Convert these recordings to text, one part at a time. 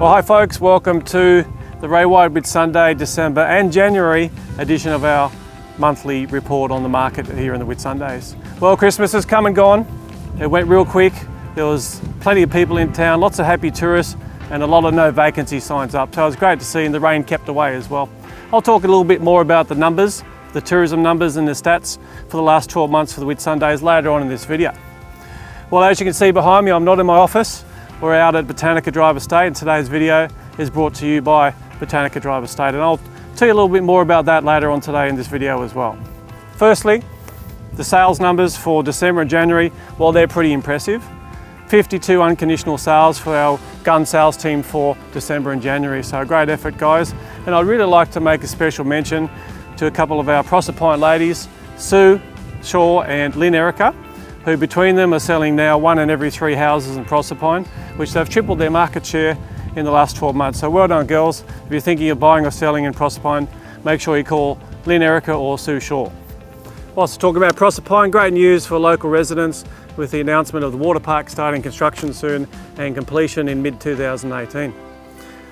Well, hi folks, welcome to the Raywide Whitsunday December and January edition of our monthly report on the market here in the Whitsundays. Well, Christmas has come and gone. It went real quick. There was plenty of people in town, lots of happy tourists, and a lot of no vacancy signs up. So it was great to see, and the rain kept away as well. I'll talk a little bit more about the numbers, the tourism numbers and the stats for the last 12 months for the Whitsundays later on in this video. Well, as you can see behind me, I'm not in my office. We're out at Botanica Drive Estate, and today's video is brought to you by Botanica Drive Estate, and I'll tell you a little bit more about that later on today in this video as well. Firstly, the sales numbers for December and January, well, they're pretty impressive. 52 unconditional sales for our gun sales team for December and January, so a great effort, guys. And I'd really like to make a special mention to a couple of our Proserpine ladies, Sue Shaw and Lynn Erica, who between them are selling now 1 in every 3 houses in Proserpine, which they've tripled their market share in the last 12 months. So well done, girls. If you're thinking of buying or selling in Proserpine, make sure you call Lynn Erica or Sue Shaw. Whilst talking about Proserpine, great news for local residents with the announcement of the water park starting construction soon and completion in mid-2018.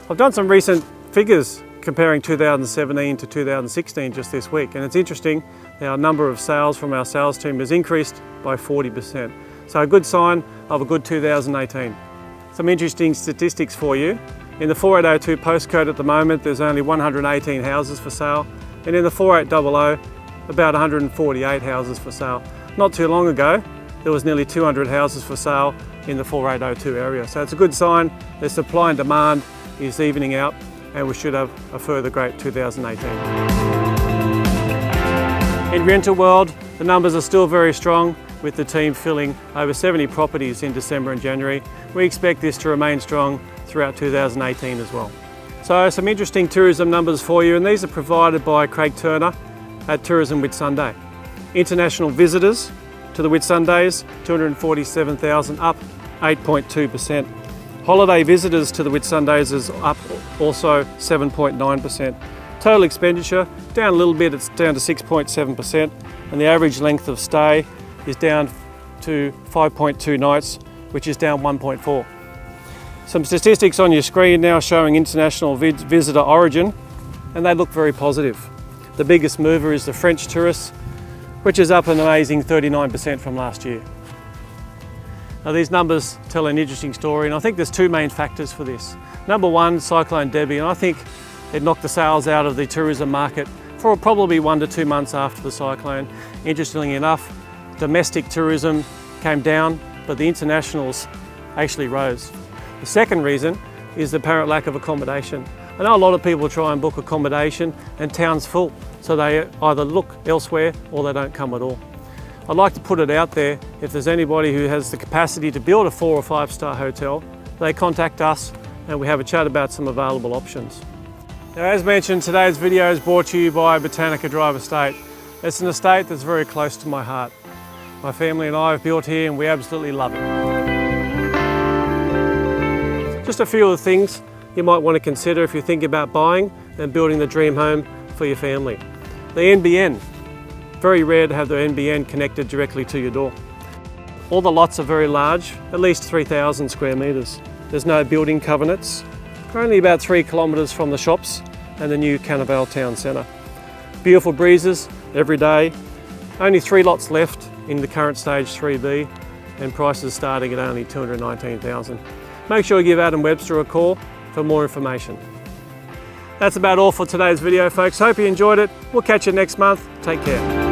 I've done some recent figures comparing 2017 to 2016 just this week, and it's interesting, our number of sales from our sales team has increased by 40%. So a good sign of a good 2018. Some interesting statistics for you. In the 4802 postcode at the moment, there's only 118 houses for sale, and in the 4800, about 148 houses for sale. Not too long ago, there was nearly 200 houses for sale in the 4802 area. So it's a good sign. The supply and demand is evening out, and we should have a further great 2018. In rental world, the numbers are still very strong, with the team filling over 70 properties in December and January. We expect this to remain strong throughout 2018 as well. So some interesting tourism numbers for you, and these are provided by Craig Turner at Tourism Whitsunday. International visitors to the Whitsundays, 247,000, up 8.2%. Holiday visitors to the Whitsundays is up also 7.9%. Total expenditure down a little bit, it's down to 6.7%, and the average length of stay is down to 5.2 nights, which is down 1.4. Some statistics on your screen now showing international visitor origin, and they look very positive. The biggest mover is the French tourists, which is up an amazing 39% from last year. Now these numbers tell an interesting story, and I think there's 2 main factors for this. Number one, Cyclone Debbie, and I think it knocked the sales out of the tourism market for probably 1 to 2 months after the cyclone. Interestingly enough, domestic tourism came down, but the internationals actually rose. The second reason is the apparent lack of accommodation. I know a lot of people try and book accommodation and town's full, so they either look elsewhere or they don't come at all. I'd like to put it out there, if there's anybody who has the capacity to build a 4 or 5 star hotel, they contact us and we have a chat about some available options. Now, as mentioned, today's video is brought to you by Botanica Drive Estate. It's an estate that's very close to my heart. My family and I have built here and we absolutely love it. Just a few of the things you might want to consider if you think about buying and building the dream home for your family. The NBN. Very rare to have the NBN connected directly to your door. All the lots are very large, at least 3,000 square metres. There's no building covenants. We're only about 3 kilometres from the shops and the new Cantervale Town Centre. Beautiful breezes every day. Only 3 lots left in the current stage 3B, and prices starting at only $219,000. Make sure you give Adam Webster a call for more information. That's about all for today's video, folks. Hope you enjoyed it. We'll catch you next month. Take care.